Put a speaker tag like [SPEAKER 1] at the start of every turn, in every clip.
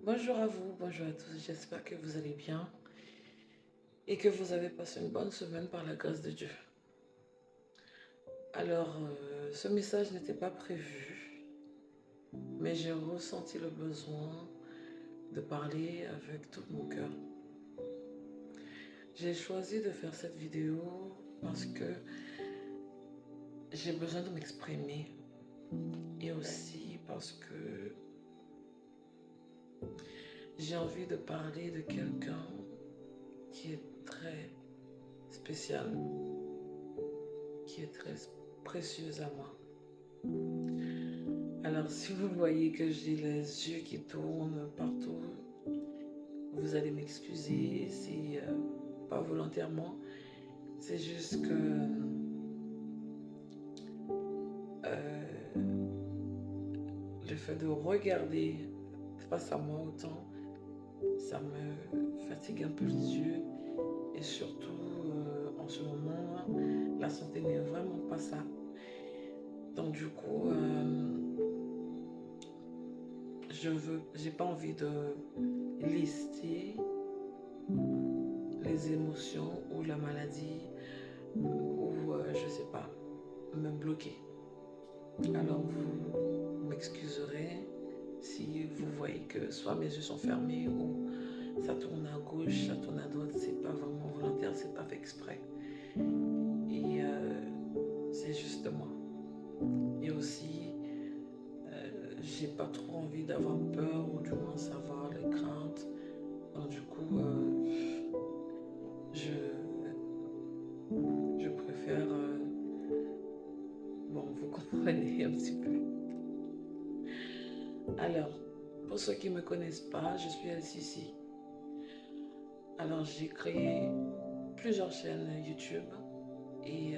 [SPEAKER 1] Bonjour à vous, bonjour à tous, j'espère que vous allez bien et que vous avez passé une bonne semaine par la grâce de Dieu. Alors, ce message n'était pas prévu, mais j'ai ressenti le besoin de parler avec tout mon cœur. J'ai choisi de faire cette vidéo parce que j'ai besoin de m'exprimer et aussi parce que j'ai envie de parler de quelqu'un qui est très spécial, qui est très précieuse à moi. Alors si vous voyez que j'ai les yeux qui tournent partout, vous allez m'excuser, c'est pas volontairement, c'est juste que le fait de regarder face à moi autant, ça me fatigue un peu les yeux et surtout en ce moment, la santé n'est vraiment pas ça. Donc du coup, j'ai pas envie de lister les émotions ou la maladie ou je sais pas, me bloquer. Alors vous m'excuserez si vous voyez que soit mes yeux sont fermés ou ça tourne à gauche, ça tourne à droite, c'est pas vraiment volontaire, c'est pas fait exprès. Et c'est juste moi. Et aussi, j'ai pas trop envie d'avoir peur ou du moins savoir les craintes. Donc du coup, je préfère, bon, vous comprenez un petit peu. Alors, pour ceux qui ne me connaissent pas, je suis LCC. Alors, j'ai créé plusieurs chaînes YouTube et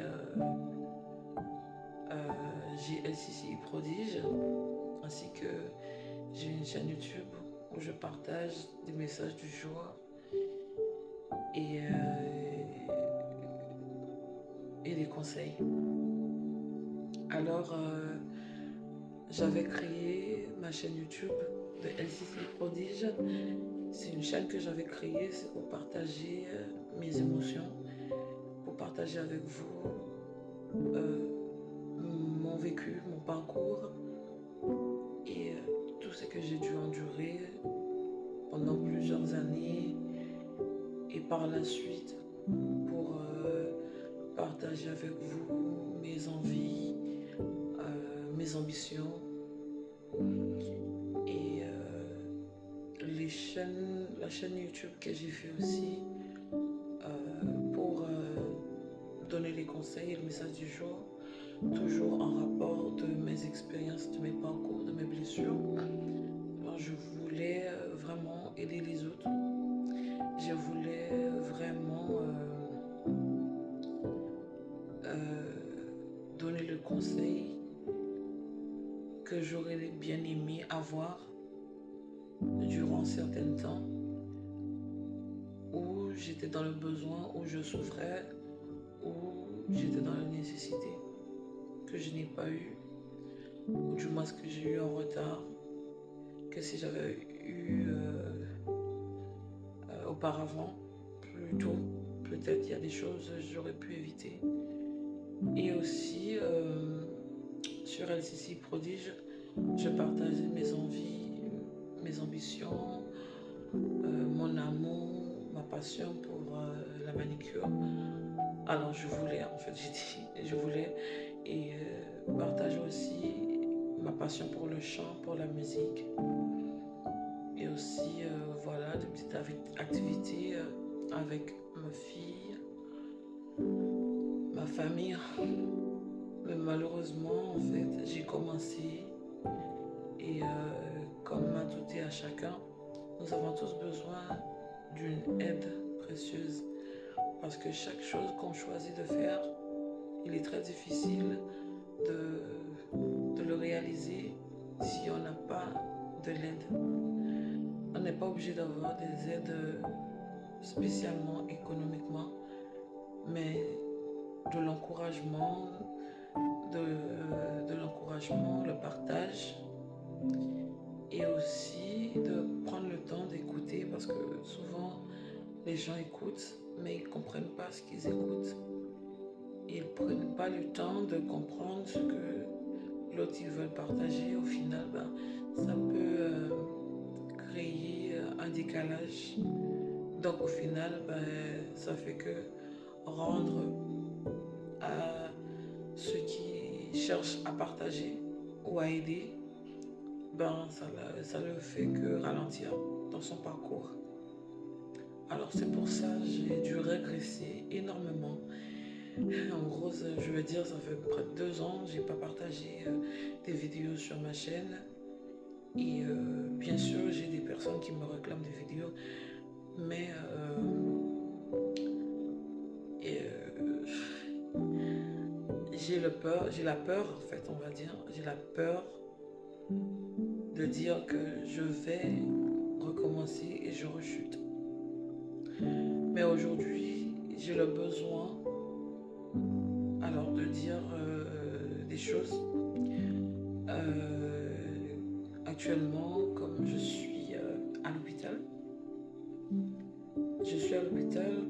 [SPEAKER 1] j'ai LCC Prodige, ainsi que j'ai une chaîne YouTube où je partage des messages du jour et des conseils. Alors, j'avais créé ma chaîne YouTube de LCC Prodige. C'est une chaîne que j'avais créée, c'est pour partager mes émotions, pour partager avec vous mon vécu, mon parcours et tout ce que j'ai dû endurer pendant plusieurs années et par la suite pour partager avec vous mes envies, mes ambitions et la chaîne YouTube que j'ai fait aussi pour donner les conseils et le message du jour, toujours en rapport de mes expériences, de mes parcours, de mes blessures. Alors je voulais vraiment aider les autres. Je voulais vraiment donner le conseil que j'aurais bien aimé avoir durant certains temps où j'étais dans le besoin, où je souffrais, où j'étais dans la nécessité que je n'ai pas eu, ou du moins ce que j'ai eu en retard, que si j'avais eu auparavant, plus tôt, peut-être il y a des choses que j'aurais pu éviter. Et aussi sur LCC Prodige, je partageais mes envies, mes ambitions, mon amour, ma passion pour la manicure. Alors je voulais, en fait j'ai dit, je voulais et partager aussi ma passion pour le chant, pour la musique. Et aussi, voilà, des petites activités avec ma fille, ma famille. Mais malheureusement, en fait, j'ai commencé et comme à tout et à chacun, nous avons tous besoin d'une aide précieuse. Parce que chaque chose qu'on choisit de faire, il est très difficile de le réaliser si on n'a pas de l'aide. On n'est pas obligé d'avoir des aides spécialement économiquement, mais de l'encouragement, de l'encouragement, le partage et aussi de prendre le gens écoutent, mais ils ne comprennent pas ce qu'ils écoutent. Ils ne prennent pas le temps de comprendre ce que l'autre ils veulent partager. Au final, ça peut créer un décalage. Donc au final, ça fait que rendre à ceux qui cherchent à partager ou à aider, ça le fait que ralentir dans son parcours. Alors c'est pour ça que j'ai dû régresser énormément. En gros, je veux dire, ça fait près de 2 ans, j'ai pas partagé des vidéos sur ma chaîne. Et bien sûr, j'ai des personnes qui me réclament des vidéos, mais j'ai la peur en fait, on va dire, j'ai la peur de dire que je vais recommencer et je rechute. Mais aujourd'hui, j'ai le besoin alors de dire des choses. Actuellement, comme je suis à l'hôpital,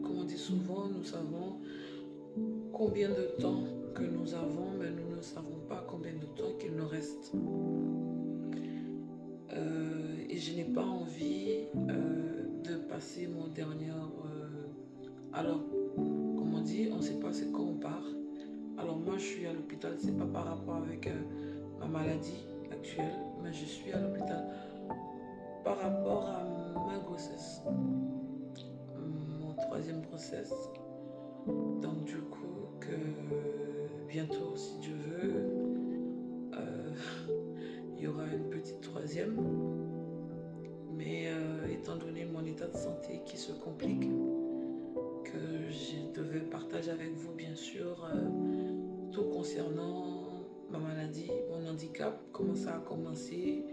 [SPEAKER 1] comme on dit souvent, nous savons combien de temps que nous avons, mais nous ne savons pas combien de temps qu'il nous reste. Et je n'ai pas envie de passer mon dernier... alors, comme on dit, on ne sait pas c'est quand on part. Alors moi, je suis à l'hôpital, c'est pas par rapport avec ma maladie actuelle, mais je suis à l'hôpital par rapport à ma grossesse, mon 3e grossesse. Donc du coup, que bientôt, si Dieu veut, il y aura une petite 3e. Mais étant donné mon état de santé qui se complique, que je devais partager avec vous, bien sûr, tout concernant ma maladie, mon handicap, comment ça a commencé,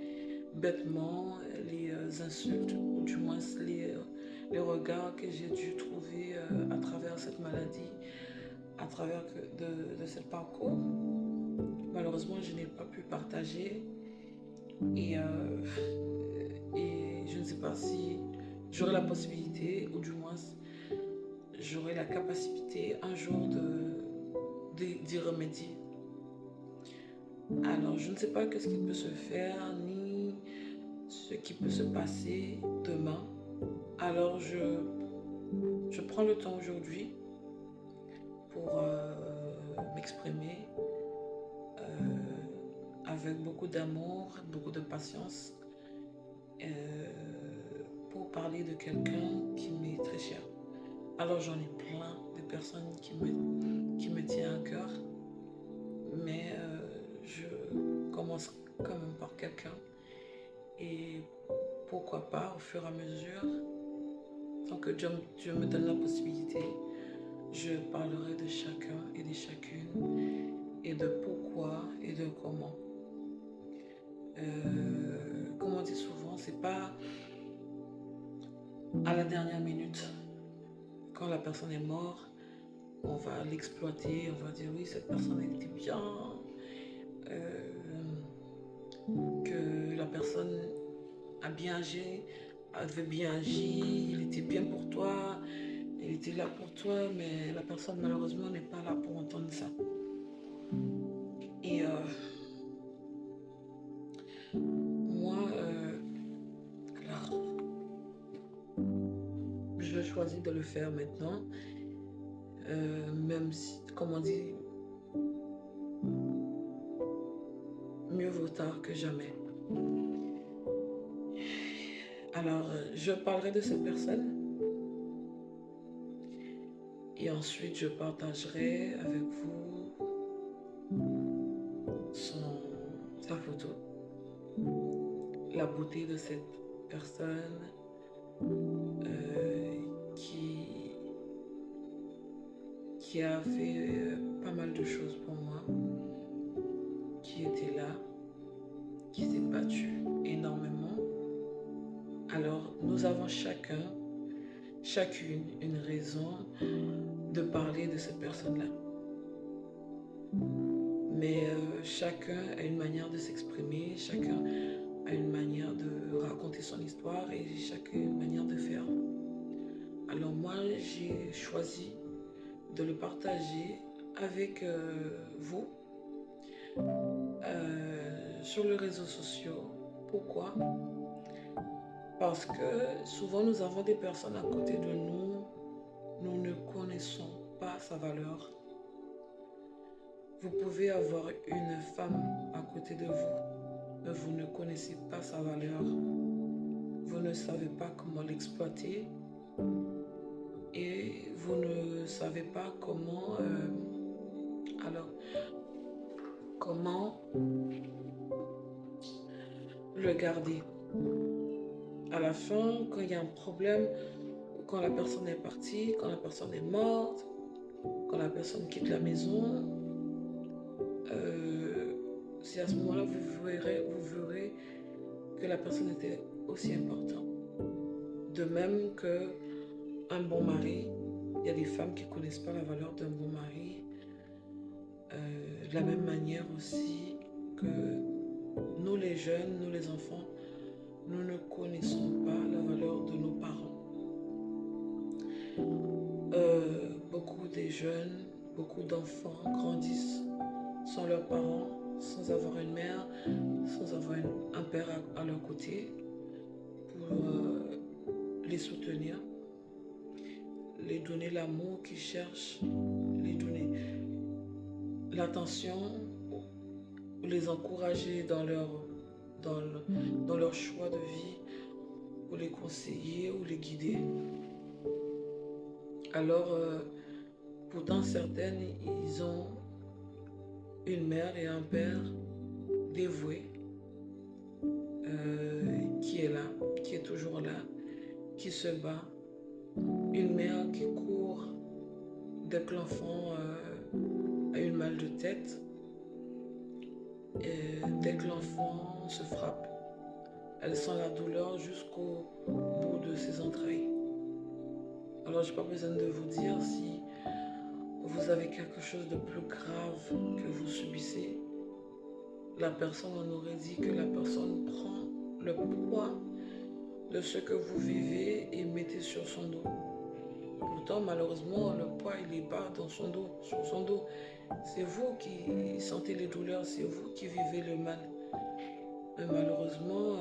[SPEAKER 1] bêtement, les insultes, ou du moins les regards que j'ai dû trouver à travers cette maladie, à travers de ce parcours. Malheureusement, je n'ai pas pu partager et je ne sais pas si j'aurai la possibilité, ou du moins j'aurai la capacité un jour d'y remédier. Alors, je ne sais pas ce qui peut se faire, ni ce qui peut se passer demain. Alors, je prends le temps aujourd'hui pour m'exprimer avec beaucoup d'amour, beaucoup de patience, pour parler de quelqu'un qui m'est très cher. Alors, j'en ai plein de personnes qui me tiennent à cœur, mais je commence quand même par quelqu'un, et pourquoi pas au fur et à mesure, tant que Dieu me donne la possibilité, je parlerai de chacun et de chacune, et de pourquoi et de comment. Comme on dit souvent, c'est pas à la dernière minute, quand la personne est morte, on va l'exploiter, on va dire oui, cette personne elle était bien, que la personne a bien agi, avait bien agi, il était bien pour toi, il était là pour toi, mais la personne malheureusement n'est pas là pour entendre ça. Et moi, alors, je choisis de le faire maintenant, même si, comme on dit, mieux vaut tard que jamais. Alors, je parlerai de cette personne et ensuite je partagerai avec vous sa photo, la beauté de cette personne qui a fait pas mal de choses pour moi, qui était là, qui s'est battu énormément. Alors, nous avons chacune une raison de parler de cette personne-là. Mais chacun a une manière de s'exprimer, chacun a une manière de raconter son histoire et chacun a une manière de faire. Alors moi, j'ai choisi de le partager avec vous sur les réseaux sociaux. Pourquoi? Parce que souvent nous avons des personnes à côté de nous, nous ne connaissons pas sa valeur. Vous pouvez avoir une femme à côté de vous, mais vous ne connaissez pas sa valeur. Vous ne savez pas comment l'exploiter et vous ne savez pas comment le garder. À la fin, quand il y a un problème, quand la personne est partie, quand la personne est morte, quand la personne quitte la maison, c'est à ce moment-là que vous verrez que la personne était aussi importante. De même qu'un bon mari, il y a des femmes qui ne connaissent pas la valeur d'un bon mari. De la même manière aussi que nous les jeunes, nous les enfants, nous ne connaissons pas la valeur de nos parents. Beaucoup des jeunes, beaucoup d'enfants grandissent sans leurs parents, sans avoir une mère, sans avoir un père à leur côté pour les soutenir, les donner l'amour qu'ils cherchent, les donner l'attention, les encourager dans leur choix de vie, ou les conseiller ou les guider. Alors, pourtant certaines, ils ont une mère et un père dévoués, qui est là, qui est toujours là, qui se bat. Une mère qui court dès que l'enfant a une mal de tête, et dès que l'enfant se frappe. Elle sent la douleur jusqu'au bout de ses entrailles. Alors, je n'ai pas besoin de vous dire si vous avez quelque chose de plus grave que vous subissez. La personne, on aurait dit que la personne prend le poids de ce que vous vivez et mettez sur son dos. Pourtant, malheureusement, le poids, il n'est pas dans son dos, sur son dos. C'est vous qui sentez les douleurs, c'est vous qui vivez le mal. Mais malheureusement,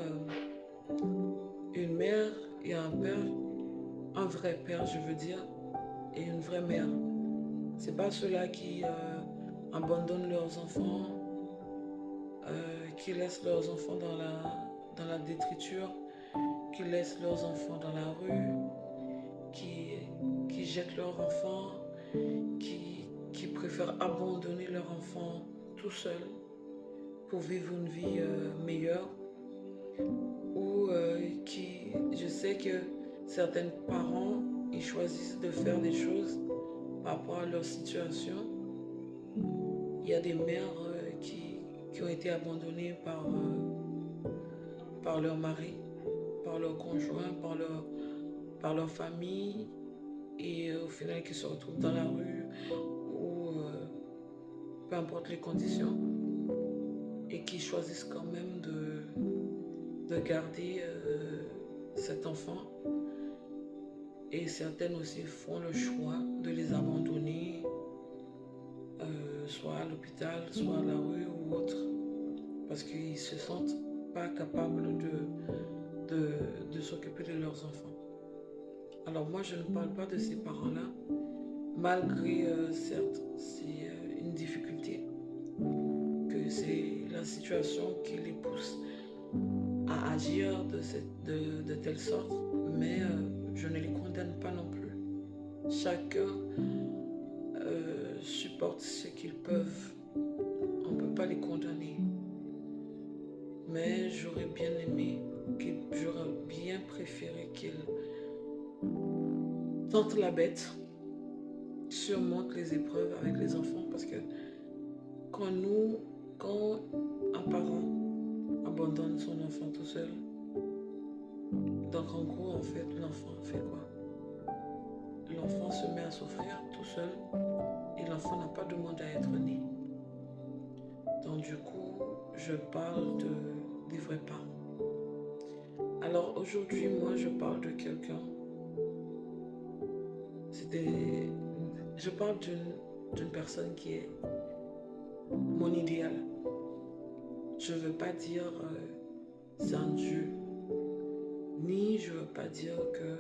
[SPEAKER 1] une mère et un père, un vrai père, je veux dire, et une vraie mère. C'est pas ceux-là qui abandonnent leurs enfants, qui laissent leurs enfants dans la détriture, qui laissent leurs enfants dans la rue, qui jettent leurs enfants, qui préfèrent abandonner leurs enfants tout seuls pour vivre une vie meilleure, ou je sais que certains parents, ils choisissent de faire des choses par rapport à leur situation. Il y a des mères qui ont été abandonnées par leur mari, par leur conjoint, par leur famille, et au final qui se retrouvent dans la rue ou peu importe les conditions, et qui choisissent quand même de garder cet enfant. Et certaines aussi font le choix de les abandonner, soit à l'hôpital, soit à la rue ou autre, parce qu'ils ne se sentent pas capables de s'occuper de leurs enfants. Alors moi, je ne parle pas de ces parents-là, malgré, certes, c'est une difficulté, que c'est la situation qui les pousse à agir de telle sorte, mais je ne les condamne pas non plus. Chacun supporte ce qu'ils peuvent. On ne peut pas les condamner. Mais j'aurais bien aimé, j'aurais bien préféré qu'ils tentent la bête, surmontent les épreuves avec les enfants, parce que quand un parent abandonne son enfant tout seul, donc en gros, en fait, l'enfant fait quoi? L'enfant se met à souffrir tout seul et l'enfant n'a pas demandé à être né. Donc du coup, je parle des vrais parents. Alors aujourd'hui, moi, je parle de quelqu'un des... Je parle d'une personne qui est mon idéal. Je ne veux pas dire c'est un Dieu, ni je ne veux pas dire que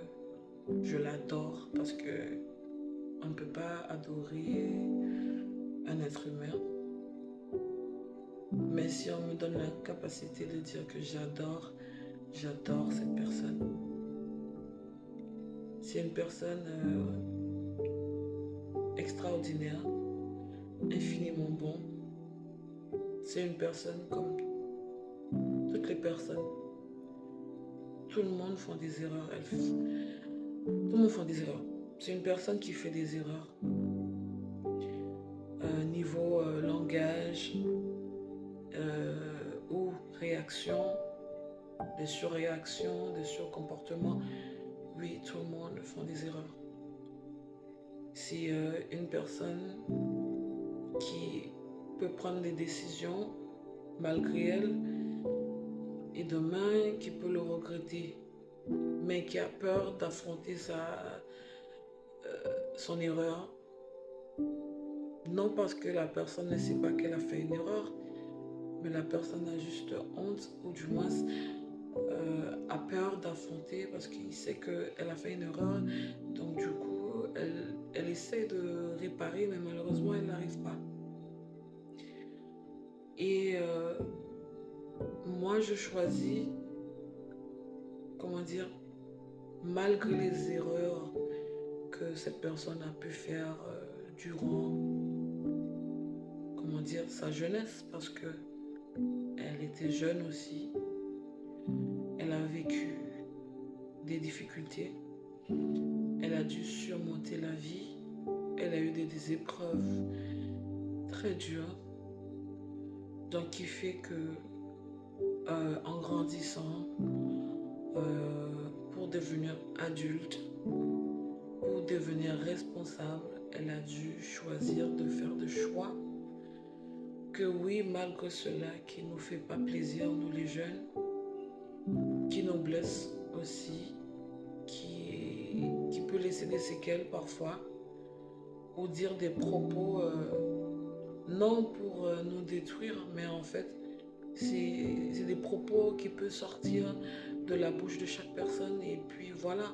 [SPEAKER 1] je l'adore, parce que on ne peut pas adorer un être humain. Mais si on me donne la capacité de dire que j'adore cette personne. C'est une personne extraordinaire, infiniment bon. C'est une personne comme toutes les personnes. Tout le monde fait des erreurs. Tout le monde fait des erreurs. C'est une personne qui fait des erreurs. Niveau langage ou réaction, des surréactions, des surcomportements. Oui, tout le monde fait des erreurs. C'est une personne qui peut prendre des décisions malgré elle et demain qui peut le regretter, mais qui a peur d'affronter son erreur. Non parce que la personne ne sait pas qu'elle a fait une erreur, mais la personne a juste honte ou du moins a peur d'affronter parce qu'il sait qu'elle a fait une erreur. Donc du coup, elle essaie de réparer, mais malheureusement, elle n'arrive pas. Et moi, je choisis, comment dire, malgré les erreurs que cette personne a pu faire durant, comment dire, sa jeunesse, parce que elle était jeune aussi, elle a vécu des difficultés, elle a dû surmonter la vie, elle a eu des épreuves très dures, donc qui fait que en grandissant, pour devenir adulte, pour devenir responsable, elle a dû choisir de faire des choix que oui, malgré cela, qui ne nous fait pas plaisir, nous les jeunes, qui nous blesse aussi, qui peut laisser des séquelles parfois, ou dire des propos non pour nous détruire, mais en fait, c'est des propos qui peuvent sortir de la bouche de chaque personne et puis voilà.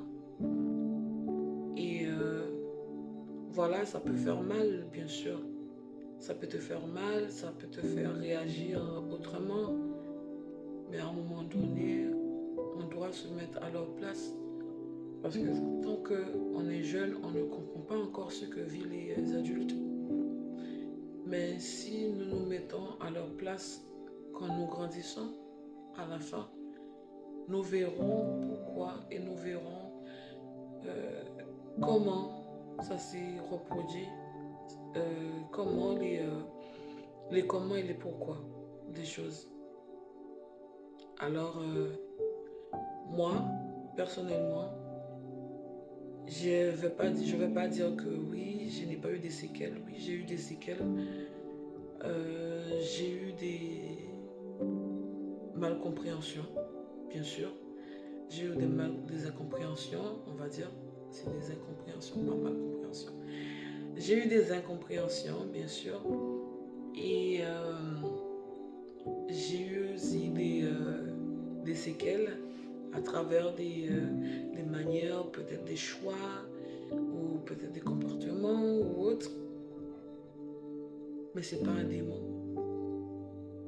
[SPEAKER 1] Et voilà, ça peut faire mal, bien sûr. Ça peut te faire mal, ça peut te faire réagir autrement. Mais à un moment donné, on doit se mettre à leur place. Parce que tant qu'on est jeune, on ne comprend pas encore ce que vivent les adultes. Mais si nous nous mettons à leur place quand nous grandissons, à la fin, nous verrons pourquoi et nous verrons comment ça s'est reproduit, comment les comment et les pourquoi des choses. Alors, moi, personnellement, je vais pas dire que oui, je n'ai pas eu des séquelles. Oui, j'ai eu des séquelles. J'ai eu des malcompréhensions, bien sûr. J'ai eu des incompréhensions, on va dire. C'est des incompréhensions, pas malcompréhensions. J'ai eu des incompréhensions, bien sûr. Et j'ai eu aussi des séquelles à travers des manières, peut-être des choix, ou peut-être des comportements ou autres. Mais c'est pas un démon,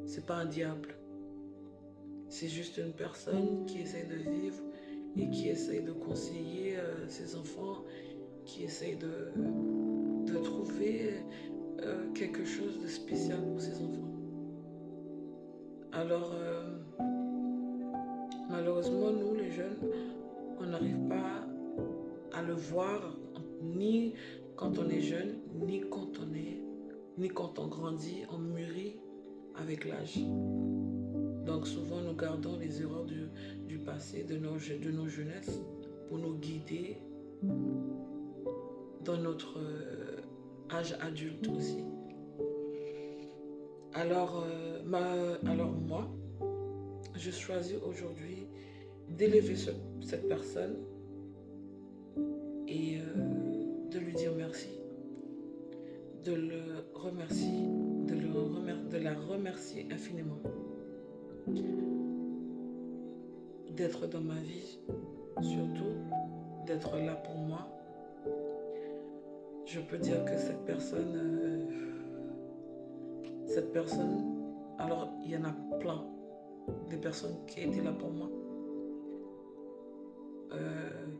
[SPEAKER 1] c'est pas un diable. C'est juste une personne qui essaie de vivre et qui essaie de conseiller ses enfants, qui essaie de trouver quelque chose de spécial pour ses enfants. Alors, malheureusement, nous les jeunes, on n'arrive pas à le voir ni quand on est jeune, ni quand on grandit, on mûrit avec l'âge. Donc souvent nous gardons les erreurs du passé, de nos jeunesses, pour nous guider dans notre âge adulte aussi. Alors, moi, je choisis aujourd'hui d'élever cette personne et de lui dire merci, de le remercier, de la remercier infiniment, d'être dans ma vie, surtout d'être là pour moi. Je peux dire que cette personne, alors il y en a plein, des personnes qui étaient là pour moi.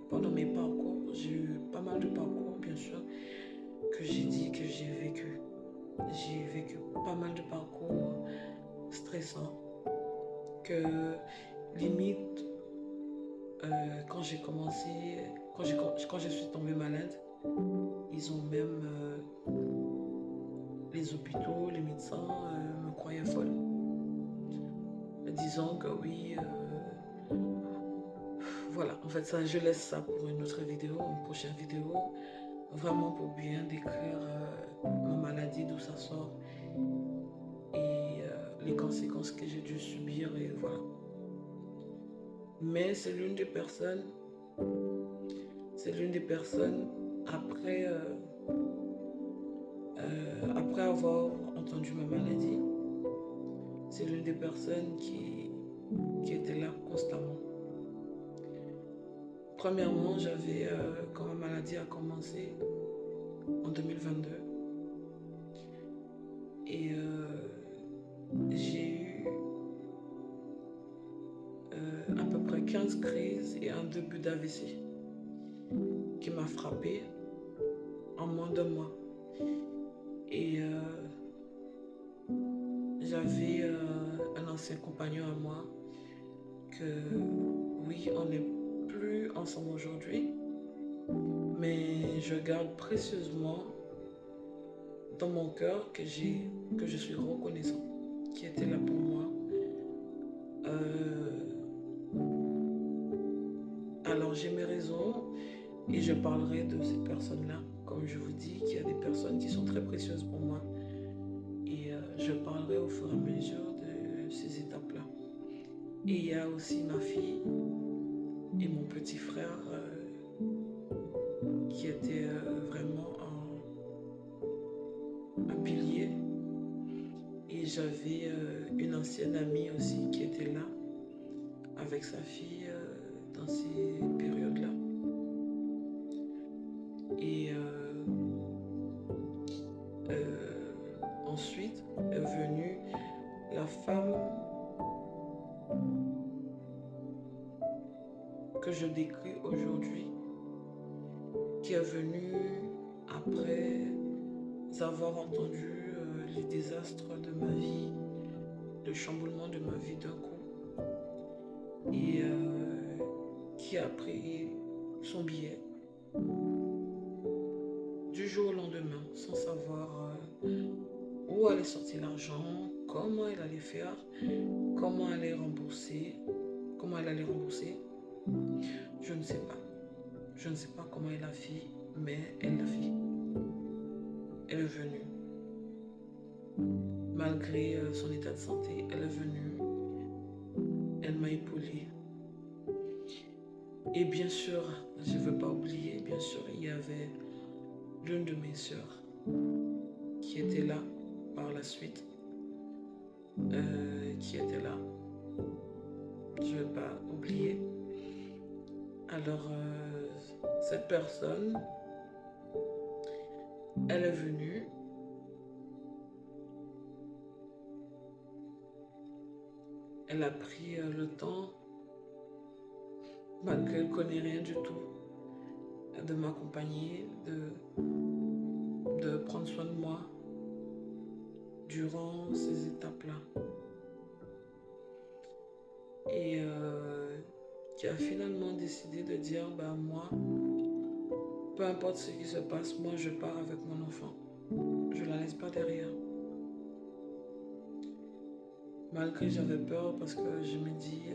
[SPEAKER 1] Pendant mes parcours, j'ai eu pas mal de parcours, bien sûr, que j'ai dit que j'ai vécu. J'ai vécu pas mal de parcours stressants, que limite, quand j'ai commencé, quand je suis tombée malade, ils ont même, les hôpitaux, les médecins me croyaient folle, disant que oui, voilà, en fait, ça, je laisse ça pour une autre vidéo, une prochaine vidéo, vraiment pour bien décrire ma maladie, d'où ça sort et les conséquences que j'ai dû subir, et voilà. Mais c'est l'une des personnes, après, après avoir entendu ma maladie, c'est l'une des personnes qui était là constamment. Premièrement, quand ma maladie a commencé en 2022, et j'ai eu à peu près 15 crises et un début d'AVC qui m'a frappé en moins de mois. Et j'avais un ancien compagnon à moi que, oui, on n'est plus ensemble aujourd'hui, mais je garde précieusement dans mon cœur que je suis reconnaissant, qui était là pour moi. Alors j'ai mes raisons et je parlerai de ces personnes-là. Comme je vous dis, qu'il y a des personnes qui sont très précieuses pour moi, et je parlerai au fur et à mesure de ces étapes-là. Et il y a aussi ma fille et mon petit frère qui étaient vraiment un pilier. Et j'avais une ancienne amie aussi qui était là avec sa fille dans ces périodes-là. Et ensuite est venue la femme que je décris aujourd'hui, qui est venue après avoir entendu les désastres de ma vie, le chamboulement de ma vie d'un coup, et qui a pris son billet du jour au lendemain sans savoir où allait sortir l'argent, comment elle allait faire, comment elle allait rembourser. Je ne sais pas. Je ne sais pas comment elle a fait, mais elle l'a fait. Elle est venue. Malgré son état de santé, elle est venue. Elle m'a épaulée. Et bien sûr, je ne veux pas oublier, bien sûr, il y avait l'une de mes sœurs qui était là par la suite, qui était là. Je ne vais pas oublier. Alors, cette personne, elle est venue. Elle a pris le temps, malgré qu'elle ne connaît rien du tout, de m'accompagner, de prendre soin de moi durant ces étapes-là. Et qui a finalement décidé de dire, moi, peu importe ce qui se passe, moi je pars avec mon enfant. Je ne la laisse pas derrière. Malgré que j'avais peur, parce que je me dis,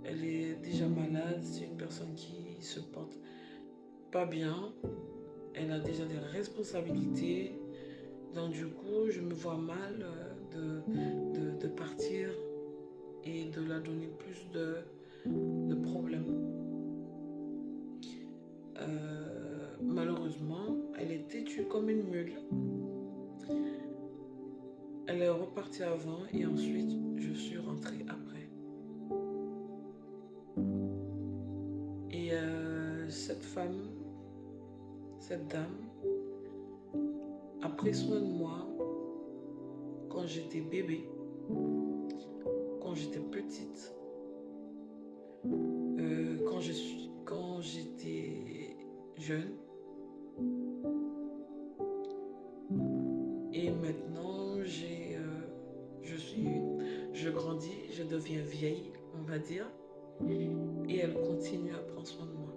[SPEAKER 1] elle est déjà malade, c'est une personne qui se porte pas bien, elle a déjà des responsabilités, donc du coup je me vois mal de partir et de la donner plus de problèmes. malheureusement, elle est têtue comme une mule. Elle est repartie avant et ensuite je suis rentrée après. Et cette femme, cette dame, a pris soin de moi quand j'étais bébé, quand j'étais petite, quand j'étais jeune. Et maintenant, je grandis, je deviens vieille, on va dire. Et elle continue à prendre soin de moi.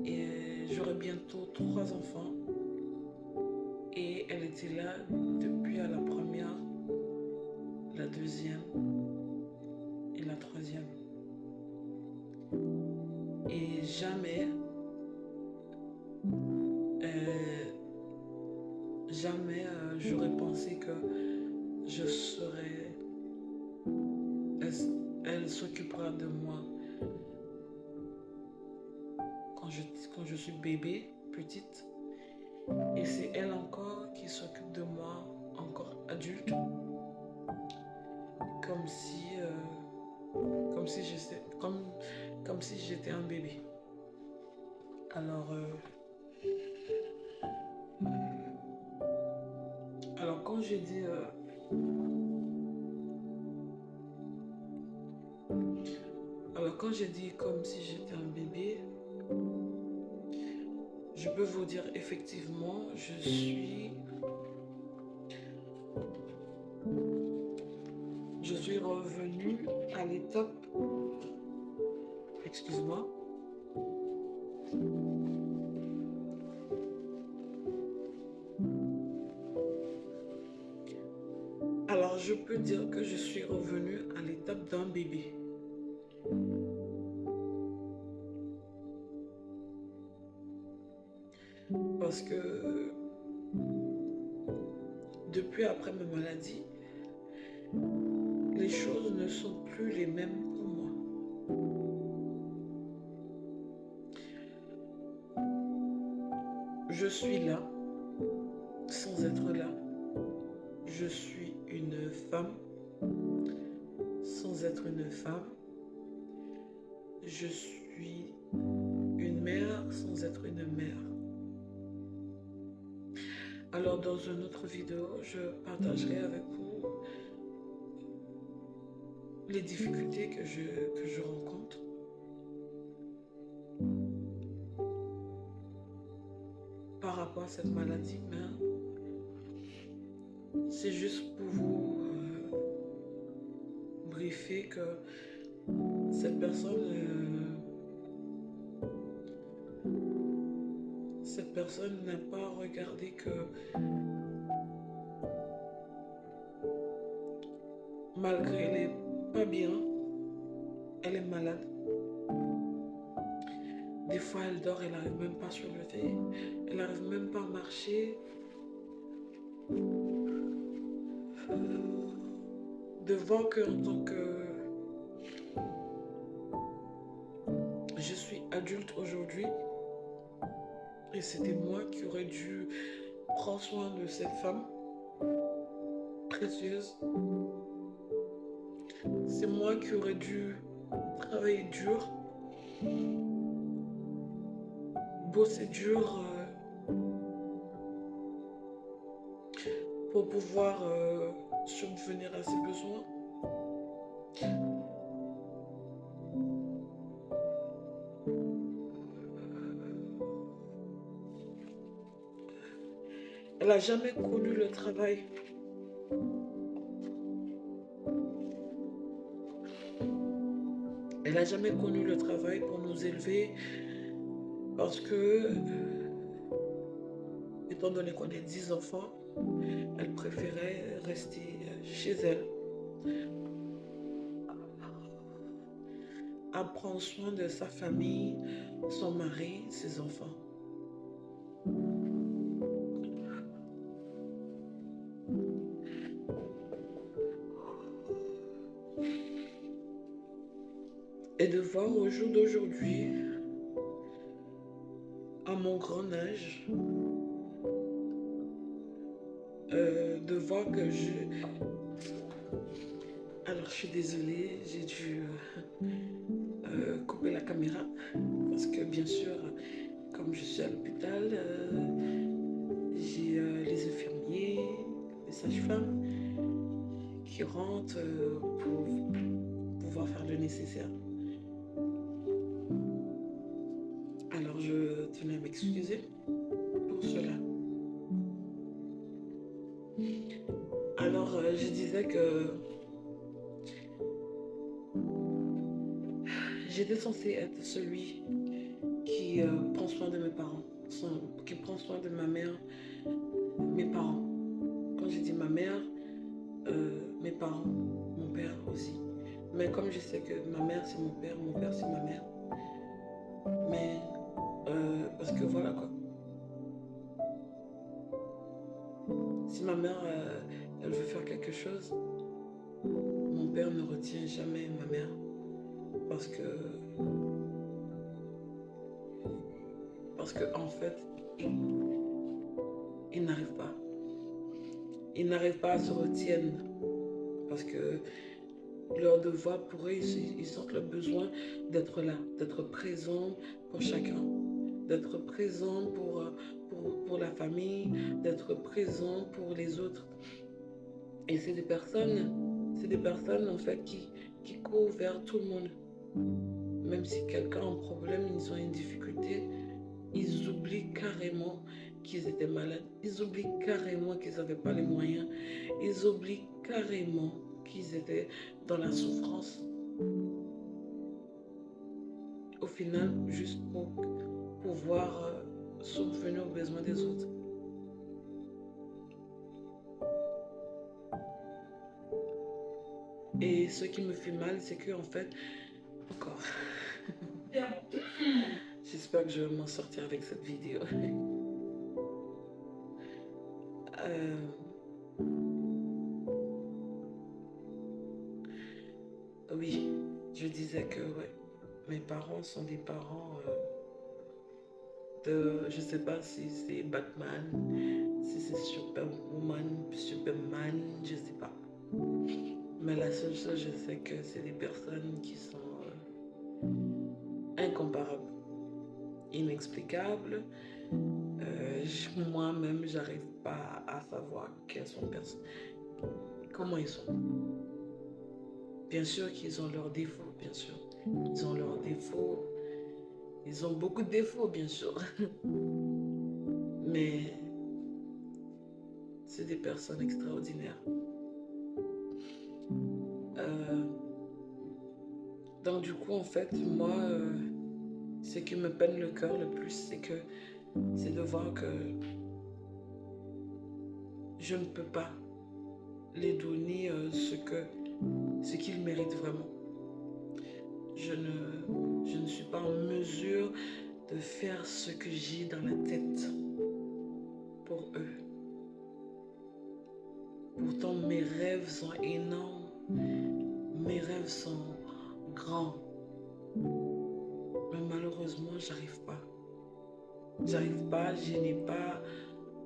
[SPEAKER 1] Et j'aurai bientôt 3 enfants. Et elle était là depuis à la première, la deuxième et la troisième. Et jamais, j'aurais pensé que je serais... Elle s'occupera de moi quand je suis bébé, petite. Et c'est elle encore qui s'occupe de moi, encore adulte, comme si j'étais un bébé. Alors, quand j'ai dit... quand j'ai dit comme si j'étais un bébé, je peux vous dire effectivement, je suis revenue à l'étape... Excuse-moi. Alors, je peux dire que je suis revenue à l'étape d'un bébé. Parce que depuis après ma maladie, les choses ne sont plus les mêmes pour moi. Je suis là, sans être là. Je suis une femme, sans être une femme. Je suis une mère, sans être une mère. Alors, dans une autre vidéo, je partagerai avec vous les difficultés que je rencontre. Par rapport à cette maladie, mais c'est juste pour vous briefer que cette personne n'a pas regardé que malgré elle est pas bien, elle est malade. Des fois elle dort, elle n'arrive même pas à se lever, elle n'arrive même pas à marcher. De voir que en tant que je suis adulte aujourd'hui, et c'était moi qui aurais dû prendre soin de cette femme précieuse. C'est moi qui aurais dû travailler dur, bosser dur pour pouvoir subvenir à ses besoins. Elle n'a jamais connu le travail. Elle n'a jamais connu le travail pour nous élever parce que, étant donné qu'on est 10 enfants, elle préférait rester chez elle, à prendre soin de sa famille, son mari, ses enfants. Et de voir au jour d'aujourd'hui mon grand âge, de voir que Alors, je suis désolée, j'ai dû couper la caméra parce que, bien sûr, comme je suis à l'hôpital, j'ai les infirmiers, les sages-femmes qui rentrent pour pouvoir faire le nécessaire. Alors, je tenais à m'excuser pour cela. Alors, je disais que j'étais censée être celui qui prend soin de mes parents, qui prend soin de ma mère, mes parents. Quand je dis ma mère, mes parents, mon père aussi. Mais comme je sais que ma mère c'est mon père c'est ma mère. Mais parce que voilà quoi. Si ma mère elle veut faire quelque chose, mon père ne retient jamais ma mère parce que en fait il n'arrive pas. Ils n'arrivent pas à se retenir parce que leur devoir pour eux, ils sentent le besoin d'être là, d'être présent pour chacun, d'être présent pour la famille, d'être présent pour les autres. Et c'est des personnes en fait qui courent vers tout le monde. Même si quelqu'un a un problème, ils ont une difficulté, ils oublient carrément qu'ils étaient malades. Ils oublient carrément qu'ils n'avaient pas les moyens. Ils oublient carrément qu'ils étaient dans la souffrance. Au final, juste pour pouvoir subvenir aux besoins des autres. Et ce qui me fait mal, c'est que en fait, encore, j'espère que je vais m'en sortir avec cette vidéo. Oui, je disais que ouais, mes parents sont des parents je sais pas si c'est Batman, si c'est Superman, je sais pas. Mais la seule chose, je sais que c'est des personnes qui sont incomparables, inexplicables. Moi-même, j'arrive pas à savoir comment ils sont. Bien sûr qu'ils ont leurs défauts, bien sûr. Ils ont leurs défauts. Ils ont beaucoup de défauts, bien sûr. Mais c'est des personnes extraordinaires. Donc du coup, en fait, moi, ce qui me peine le cœur le plus, c'est de voir que je ne peux pas les donner ce qu'ils méritent vraiment. Je ne suis pas en mesure de faire ce que j'ai dans la tête pour eux. Pourtant, mes rêves sont énormes, mes rêves sont grands. Mais malheureusement, j'arrive pas. J'arrive pas, je n'ai pas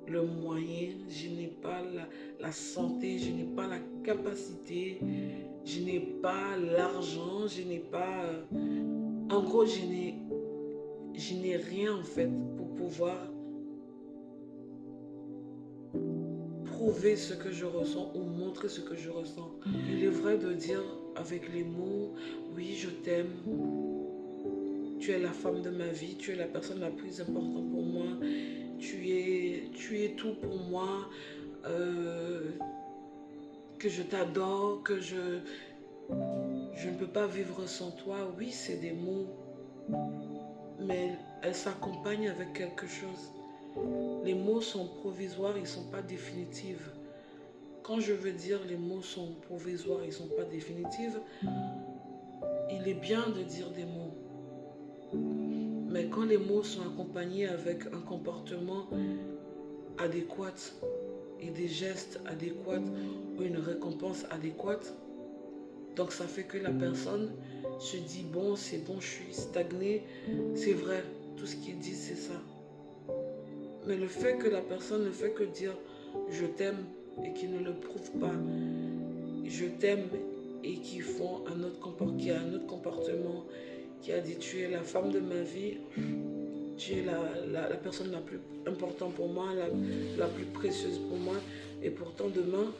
[SPEAKER 1] le moyen, je n'ai pas la santé, je n'ai pas la capacité, je n'ai pas l'argent, je n'ai pas... en gros, je n'ai rien en fait pour pouvoir prouver ce que je ressens ou montrer ce que je ressens. Il est vrai de dire avec les mots, oui, je t'aime, tu es la femme de ma vie, tu es la personne la plus importante pour moi, tu es tout pour moi, que je t'adore, que je ne peux pas vivre sans toi. Oui, c'est des mots, mais elles s'accompagnent avec quelque chose. Les mots sont provisoires, ils ne sont pas définitifs. Quand je veux dire les mots sont provisoires, ils ne sont pas définitifs, il est bien de dire des mots. Mais quand les mots sont accompagnés avec un comportement adéquat et des gestes adéquats ou une récompense adéquate, donc ça fait que la personne se dit bon, c'est bon, je suis stagnée, c'est vrai, tout ce qu'ils disent c'est ça. Mais le fait que la personne ne fait que dire je t'aime et qu'il ne le prouve pas, je t'aime et qui font qui a un autre comportement, qui a dit tu es la femme de ma vie, tu es la personne la plus importante pour moi, la plus précieuse pour moi, et pourtant demain,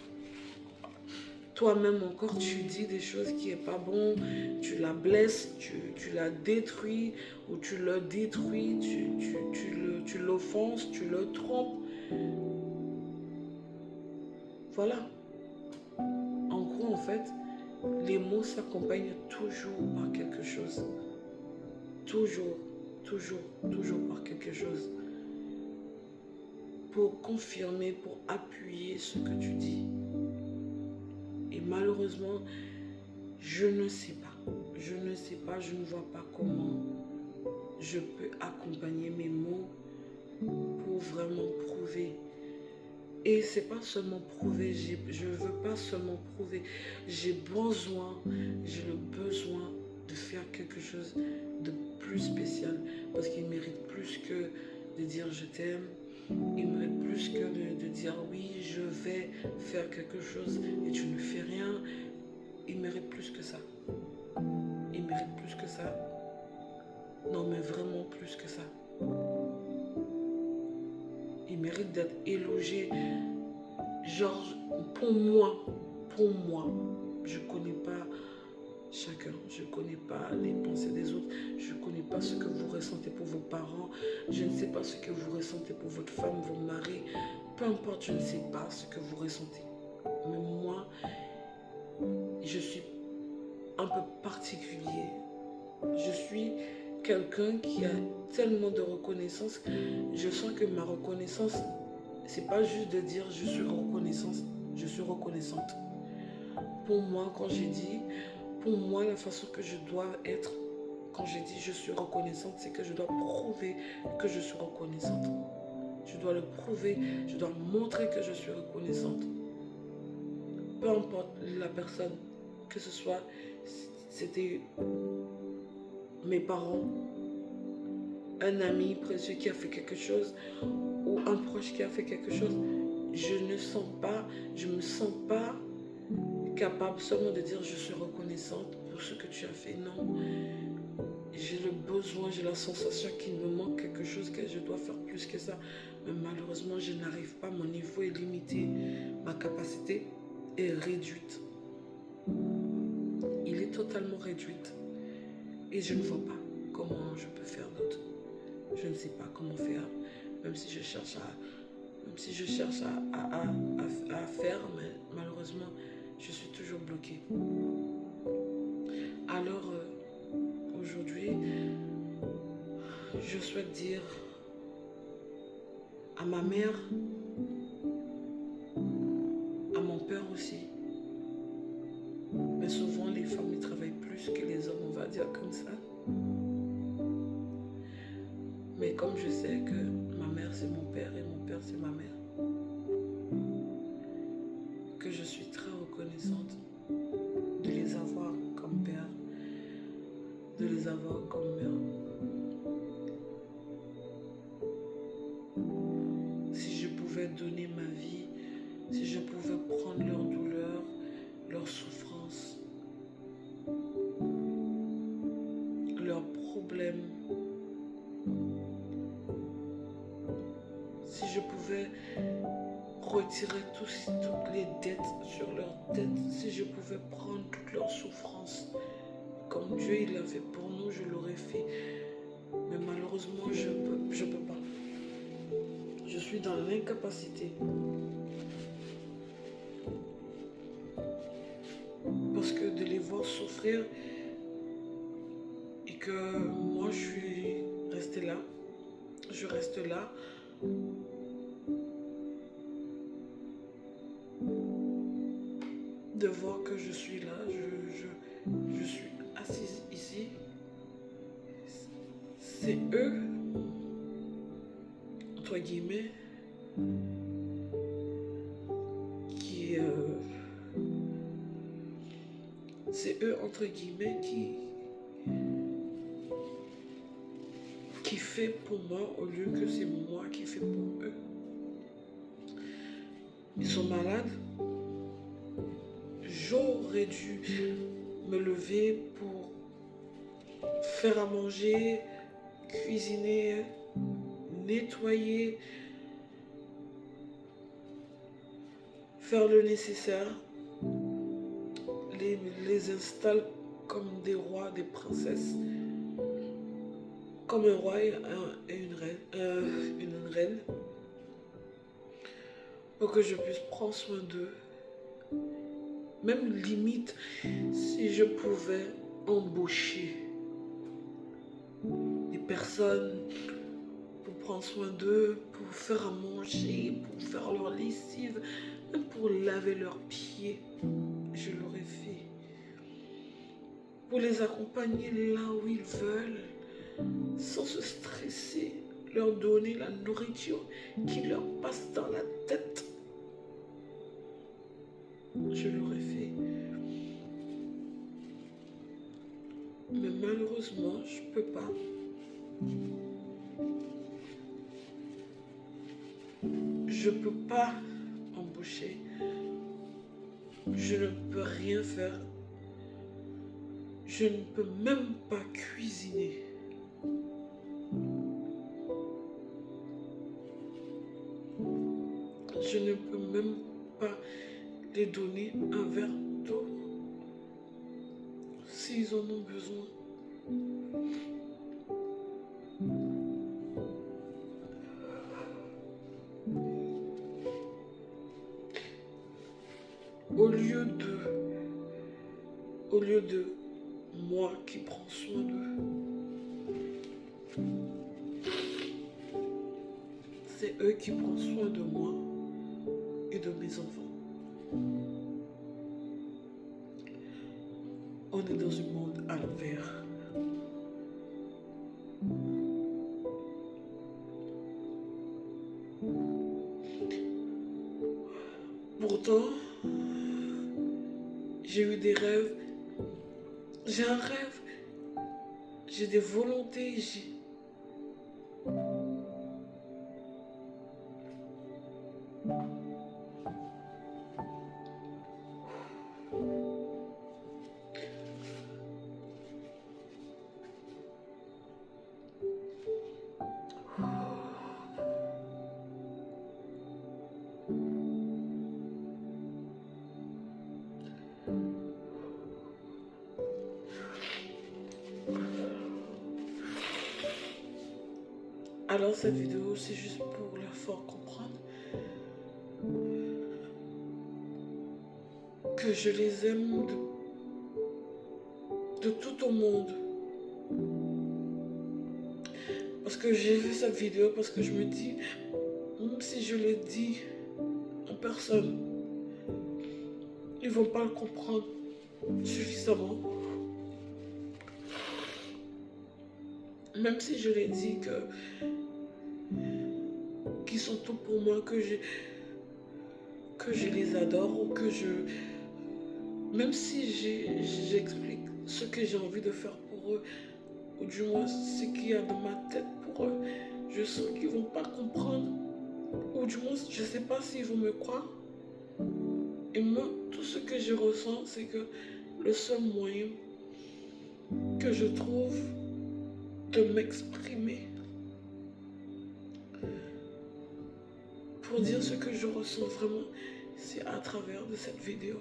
[SPEAKER 1] toi-même encore, tu dis des choses qui n'est pas bon, tu la blesses, tu la détruis, ou tu le détruis, tu l'offenses, tu le trompes. Voilà. En gros, en fait, les mots s'accompagnent toujours par quelque chose. Toujours, toujours, toujours par quelque chose. Pour confirmer, pour appuyer ce que tu dis. Et malheureusement, je ne sais pas. Je ne sais pas, je ne vois pas comment je peux accompagner mes mots pour vraiment prouver. Et c'est pas seulement prouver, je ne veux pas seulement prouver. J'ai le besoin de faire quelque chose de plus spécial. Parce qu'il mérite plus que de dire je t'aime. Il mérite plus que de dire oui, je vais faire quelque chose et tu ne fais rien. Il mérite plus que ça. Il mérite plus que ça. Non, mais vraiment plus que ça. Il mérite d'être élogié. Genre, pour moi, je ne connais pas chacun. Je ne connais pas les pensées des autres. Je ne connais pas ce que vous ressentez pour vos parents. Je ne sais pas ce que vous ressentez pour votre femme, vos maris. Peu importe, je ne sais pas ce que vous ressentez. Mais moi, je suis un peu particulier. Je suis quelqu'un qui a tellement de reconnaissance. Je sens que ma reconnaissance, c'est pas juste de dire je suis reconnaissante. Pour moi, quand j'ai dit, pour moi, la façon que je dois être, quand j'ai dit je suis reconnaissante, c'est que je dois prouver que je suis reconnaissante. Je dois le prouver, je dois montrer que je suis reconnaissante. Peu importe la personne, que ce soit, c'était mes parents, un ami précieux qui a fait quelque chose ou un proche qui a fait quelque chose, je me sens pas capable seulement de dire je suis reconnaissante pour ce que tu as fait. Non, j'ai le besoin, j'ai la sensation qu'il me manque quelque chose, que je dois faire plus que ça. Mais malheureusement, je n'arrive pas, mon niveau est limité, ma capacité est réduite. Il est totalement réduite. Et je ne vois pas comment je peux faire d'autre. Je ne sais pas comment faire, même si je cherche à faire, mais malheureusement, je suis toujours bloquée. Alors, aujourd'hui, je souhaite dire à ma mère, à mon père aussi, mais souvent les femmes ils travaillent plus que les hommes, on va dire comme ça. Mais comme je sais que ma mère c'est mon père et mon père c'est ma mère, que je suis très reconnaissante de les avoir comme père, de les avoir comme mère. Si je pouvais donner ma vie, si je pouvais prendre leur douleur, leur souffrance, leurs problèmes, si je pouvais retirer toutes les dettes sur leurs têtes, si je pouvais prendre toutes leurs souffrances, comme Dieu il l'a fait pour nous, je l'aurais fait. Mais malheureusement, je peux pas. Je suis dans l'incapacité. Parce que de les voir souffrir et que moi je suis restée là, je reste là. De voir que je suis là, je suis assise ici. C'est eux, entre guillemets, qui... c'est eux, entre guillemets, qui fait pour moi au lieu que c'est moi qui fais pour eux. Ils sont malades. J'aurais dû me lever pour faire à manger, cuisiner, nettoyer, faire le nécessaire, les installe comme des rois, des princesses, comme un roi et une reine, pour que je puisse prendre soin d'eux. Même limite, si je pouvais embaucher des personnes pour prendre soin d'eux, pour faire à manger, pour faire leur lessive, même pour laver leurs pieds, je l'aurais fait. Pour les accompagner là où ils veulent, sans se stresser, leur donner la nourriture qui leur passe dans la tête. Je l'aurais fait. Mais malheureusement, je ne peux pas. Je ne peux pas embaucher. Je ne peux rien faire. Je ne peux même pas cuisiner. Je ne peux même pas les donner un verre d'eau s'ils en ont besoin. Au lieu de moi qui prends soin d'eux, c'est eux qui prennent soin de moi et de mes enfants. On est dans un monde à l'envers. Pourtant, j'ai eu des rêves. J'ai un rêve. J'ai des volontés. Alors cette vidéo, c'est juste pour leur faire comprendre que je les aime de tout au monde. Parce que j'ai vu cette vidéo, parce que je me dis, même si je l'ai dit en personne, ils ne vont pas le comprendre suffisamment. Même si je l'ai dit qu'ils sont tout pour moi, que je les adore, ou que même si j'explique ce que j'ai envie de faire pour eux, ou du moins ce qu'il y a dans ma tête pour eux, je sens qu'ils ne vont pas comprendre, ou du moins je ne sais pas s'ils vont me croire. Et moi, tout ce que je ressens, c'est que le seul moyen que je trouve de m'exprimer pour dire ce que je ressens vraiment, c'est à travers de cette vidéo.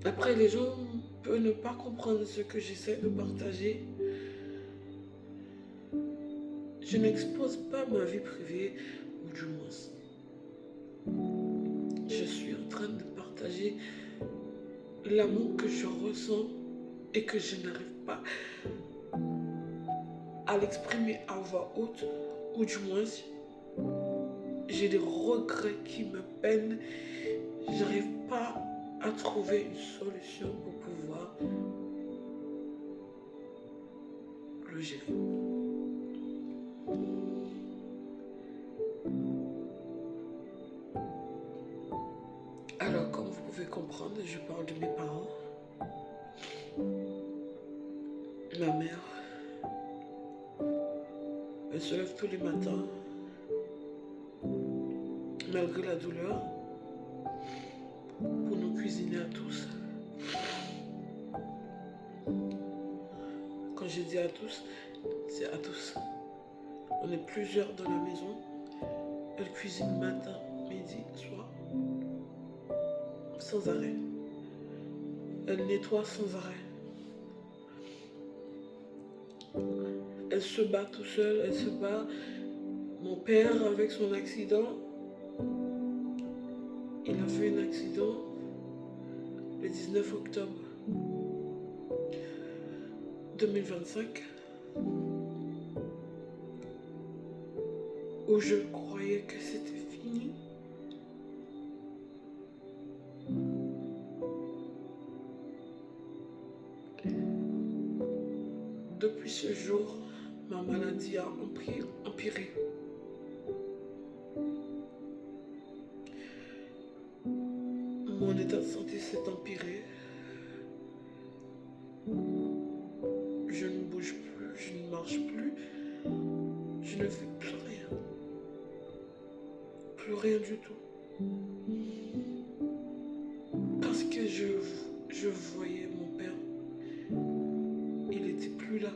[SPEAKER 1] Après, les gens peuvent ne pas comprendre ce que j'essaie de partager. Je n'expose pas ma vie privée, ou du moins, je suis en train de partager l'amour que je ressens et que je n'arrive pas à l'exprimer à voix haute, ou du moins, j'ai des regrets qui me peinent. J'arrive pas à trouver une solution pour pouvoir le gérer. Alors, comme vous pouvez comprendre, je parle de mes parents. Ma mère, elle se lève tous les matins, malgré la douleur, pour nous cuisiner à tous. Quand je dis à tous, c'est à tous. On est plusieurs dans la maison. Elle cuisine matin, midi, soir, sans arrêt. Elle nettoie sans arrêt. Elle se bat tout seul, elle se bat. Mon père, avec son accident, il a fait un accident le 19 octobre 2025, où je croyais que c'était fini. Depuis ce jour, ma maladie a empiré. Mon état de santé s'est empiré. Je ne bouge plus, je ne marche plus, je ne fais plus rien. Plus rien du tout. Parce que je voyais mon père. Il n'était plus là.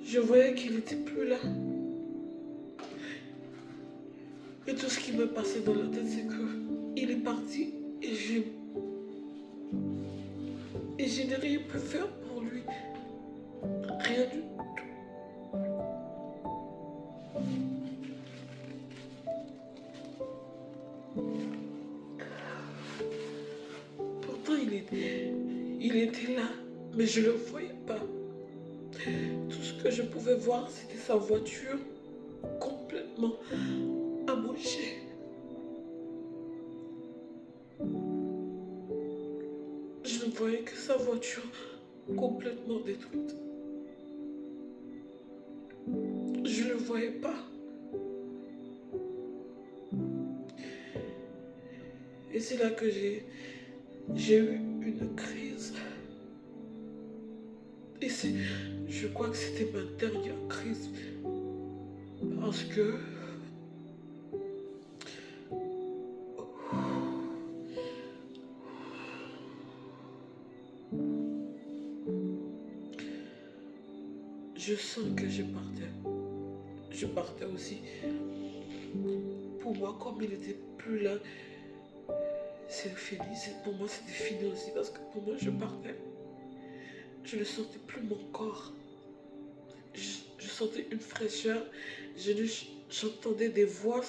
[SPEAKER 1] Je voyais qu'il n'était plus là. Et tout ce qui me passait dans la tête, c'est qu'il est parti et je n'ai rien pu faire pour lui. Rien du tout. Pourtant, il était là, mais je ne le voyais pas. Tout ce que je pouvais voir, c'était sa voiture complètement amochée. Je ne voyais que sa voiture complètement détruite. Je ne le voyais pas. Et c'est là que j'ai eu une crise. Et je crois que c'était ma dernière crise. Parce que je sens que je partais. Je partais aussi. Pour moi, comme il n'était plus là, c'est fini. Pour moi, c'était fini aussi. Parce que pour moi, je partais. Je ne sentais plus mon corps. Je sentais une fraîcheur. J'entendais des voix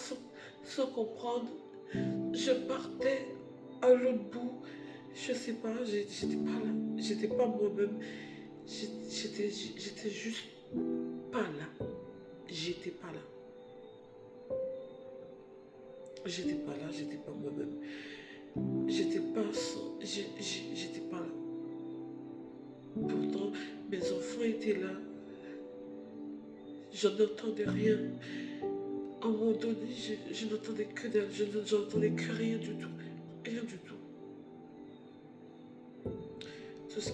[SPEAKER 1] sans comprendre. Je partais à l'autre bout. Je sais pas, j'étais pas là. J'étais pas moi-même. J'étais juste pas là. J'étais pas là. J'étais pas là, j'étais pas moi-même. J'étais pas là. Pourtant, mes enfants étaient là. Je n'entendais rien. À un moment donné, je n'entendais que d'elle. Je n'entendais que rien du tout. Rien du tout. Tout ce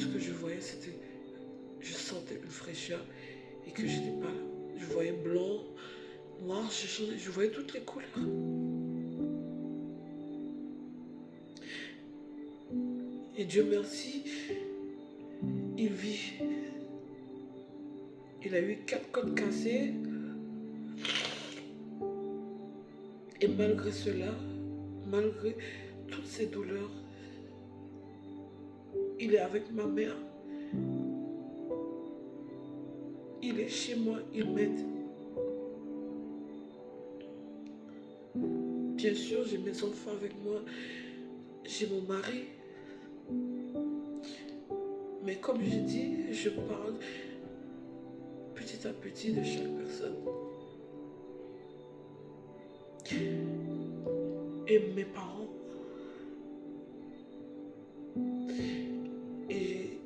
[SPEAKER 1] que je voyais, c'était... Je sentais une fraîcheur et que je n'étais pas là. Je voyais blanc, noir, je voyais toutes les couleurs. Et Dieu merci, il vit. Il a eu 4 côtes cassées. Et malgré cela, malgré toutes ces douleurs, il est avec ma mère. Il est chez moi, il m'aide. Bien sûr, j'ai mes enfants avec moi, j'ai mon mari. Mais comme je dis, je parle petit à petit de chaque personne. et mes parents. Et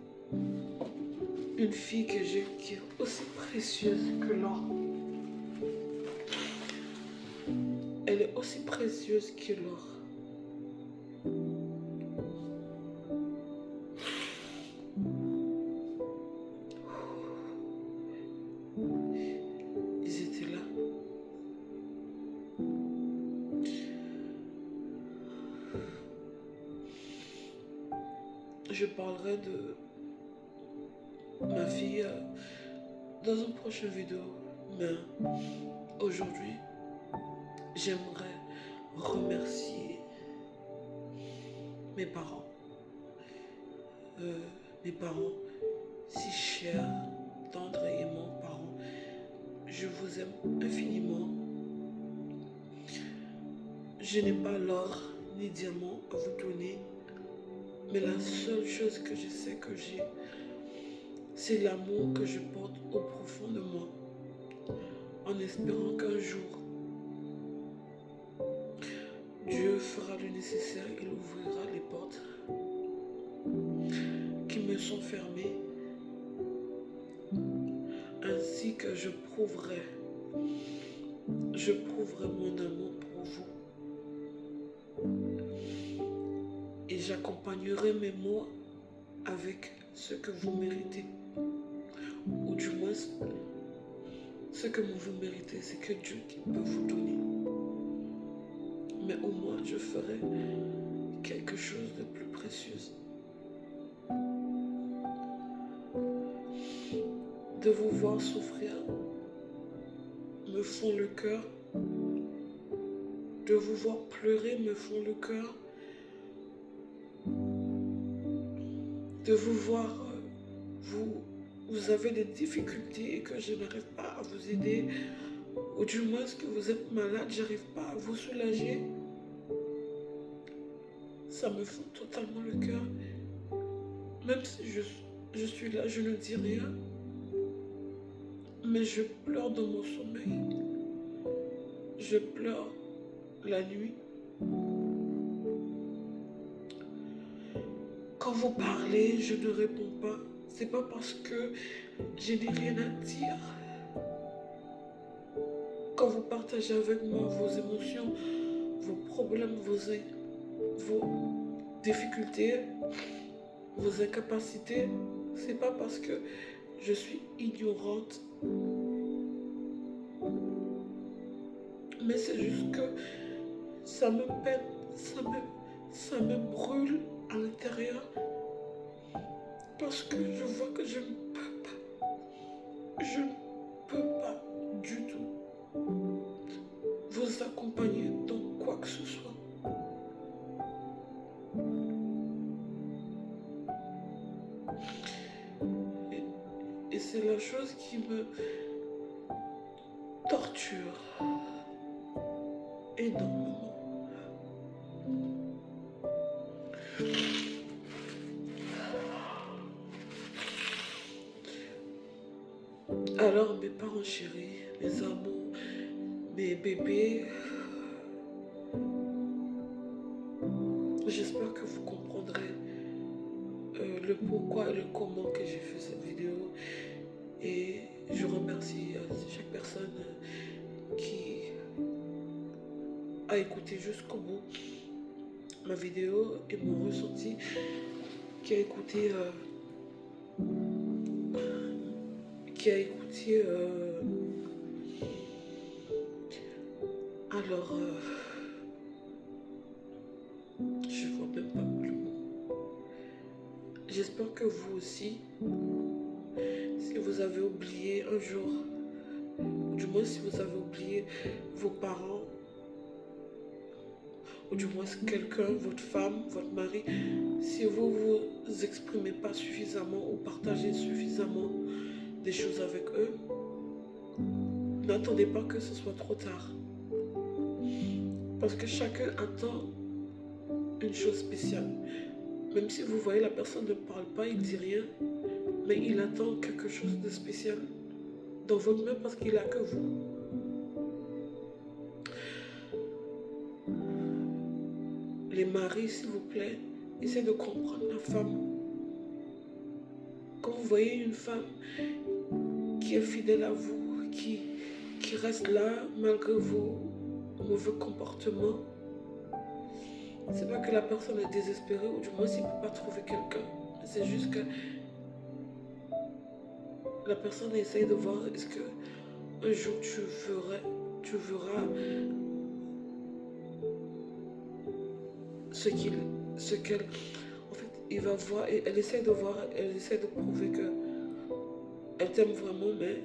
[SPEAKER 1] une fille que j'ai qui est aussi précieuse que l'or. Elle est aussi précieuse que l'or. Ils étaient là. Je parlerai de ma fille dans une prochaine vidéo. Mais aujourd'hui, j'aimerais remercier mes parents. Mes parents si chers, tendres et aimants parents. Je vous aime infiniment. Je n'ai pas l'or ni diamant à vous donner. Mais la seule chose que je sais que j'ai, c'est l'amour que je porte au profond de moi, en espérant qu'un jour, Dieu fera le nécessaire, il ouvrira les portes qui me sont fermées, ainsi que je prouverai mon amour pour vous. Et j'accompagnerai mes mots avec ce que vous méritez. Ou du moins, ce que vous méritez, c'est que Dieu qui peut vous donner. Mais au moins, je ferai quelque chose de plus précieux. De vous voir souffrir me fond le cœur. De vous voir pleurer me fond le cœur. De vous voir, vous avez des difficultés et que je n'arrive pas à vous aider, ou du moins que vous êtes malade, j'arrive pas à vous soulager. Ça me fond totalement le cœur. Même si je suis là, je ne dis rien, mais je pleure dans mon sommeil. Je pleure la nuit. Quand vous parlez, je ne réponds pas. C'est pas parce que je n'ai rien à dire. Quand vous partagez avec moi vos émotions, vos problèmes, vos difficultés, vos incapacités, c'est pas parce que je suis ignorante. Mais c'est juste que ça me peine, ça me brûle à l'intérieur. Parce que je vois que je ne peux pas. Je ne peux pas du tout vous accompagner dans quoi que ce soit. Et c'est la chose qui me torture énormément. Alors mes parents chéris, mes amours, mes bébés, j'espère que vous comprendrez le pourquoi et le comment que j'ai fait cette vidéo. Et je remercie chaque personne qui a écouté jusqu'au bout ma vidéo et mon ressenti, qui a écouté alors je vois même pas le mot. J'espère que vous aussi, si vous avez oublié un jour, ou du moins si vous avez oublié vos parents, ou du moins quelqu'un, votre femme, votre mari, si vous vous exprimez pas suffisamment ou partagez suffisamment des choses avec eux, n'attendez pas que ce soit trop tard. Parce que chacun attend une chose spéciale. Même si vous voyez la personne ne parle pas, il ne dit rien, mais il attend quelque chose de spécial dans votre main parce qu'il n'a que vous. Les maris, s'il vous plaît, essayez de comprendre la femme. Quand vous voyez une femme qui est fidèle à vous, qui reste là malgré vos mauvais comportements, c'est pas que la personne est désespérée ou du moins s'il ne peut pas trouver quelqu'un. C'est juste que la personne essaye de voir est-ce que un jour tu verras ce qu'elle, en fait, il va voir et elle essaie de voir, elle essaie de prouver que elle t'aime vraiment, mais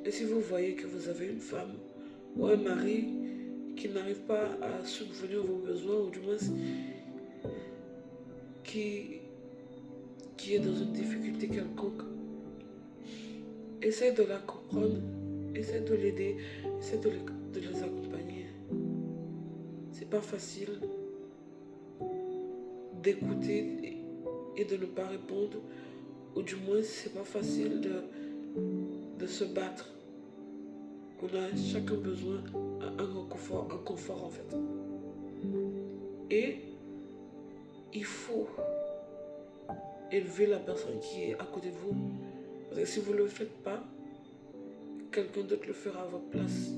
[SPEAKER 1] et si vous voyez que vous avez une femme ou un mari qui n'arrive pas à subvenir vos besoins, ou du moins qui est dans une difficulté quelconque, essayez de la comprendre, essayez de l'aider, essayez de les accompagner. C'est pas facile d'écouter et de ne pas répondre, ou du moins c'est pas facile de se battre. On a chacun besoin d'un confort en fait. Et il faut élever la personne qui est à côté de vous. Parce que si vous ne le faites pas, quelqu'un d'autre le fera à votre place.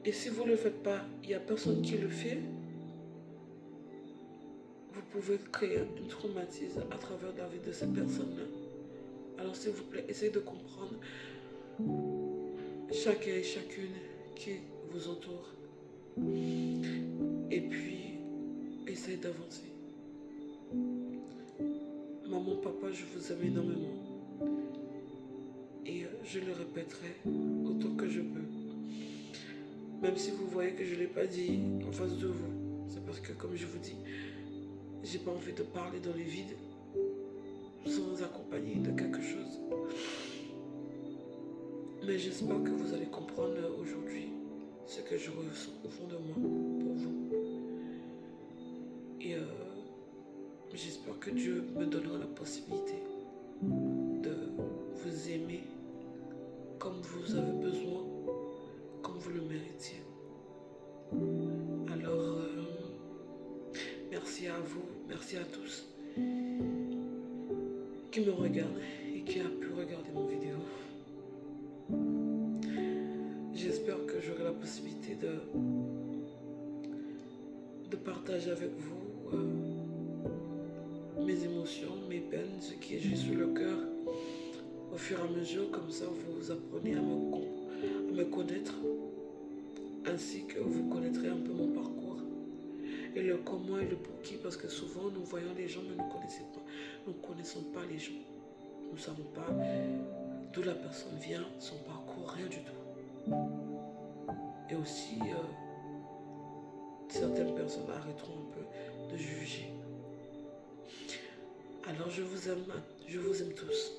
[SPEAKER 1] Et si vous ne le faites pas, il n'y a personne qui le fait, vous pouvez créer un traumatisme à travers la vie de cette personne-là. Alors s'il vous plaît, essayez de comprendre chacun et chacune qui vous entoure. Et puis, essayez d'avancer. Maman, papa, je vous aime énormément. Et je le répéterai autant que je peux. Même si vous voyez que je ne l'ai pas dit en face de vous. C'est parce que, comme je vous dis, j'ai pas envie de parler dans les vides sans accompagner de quelque chose. Mais j'espère que vous allez comprendre aujourd'hui ce que je ressens au fond de moi pour vous. Et j'espère que Dieu me donnera la possibilité de vous aimer comme vous avez besoin, comme vous le méritez. Alors, merci à vous, merci à tous qui me regardent et qui a pu regarder mon vidéo. J'espère que j'aurai la possibilité de partager avec vous mes émotions, mes peines, ce qui est sur le cœur au fur et à mesure. Comme ça, vous apprenez à me connaître, ainsi que vous connaîtrez un peu mon parcours et le comment et le pour qui, parce que souvent nous voyons les gens mais nous ne connaissons pas les gens. Nous ne savons pas d'où la personne vient, son parcours, rien du tout. Et aussi, certaines personnes arrêteront un peu de juger. Alors je vous aime tous.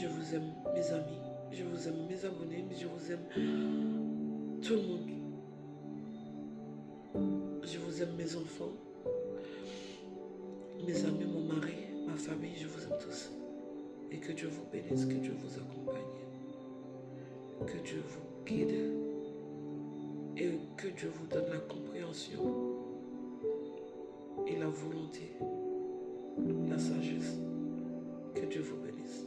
[SPEAKER 1] Je vous aime mes amis, je vous aime mes abonnés, je vous aime tout le monde. Je vous aime mes enfants, mes amis, mon mari, ma famille, je vous aime tous. Et que Dieu vous bénisse, que Dieu vous accompagne, que Dieu vous guide et que Dieu vous donne la compréhension et la volonté, la sagesse. Que Dieu vous bénisse.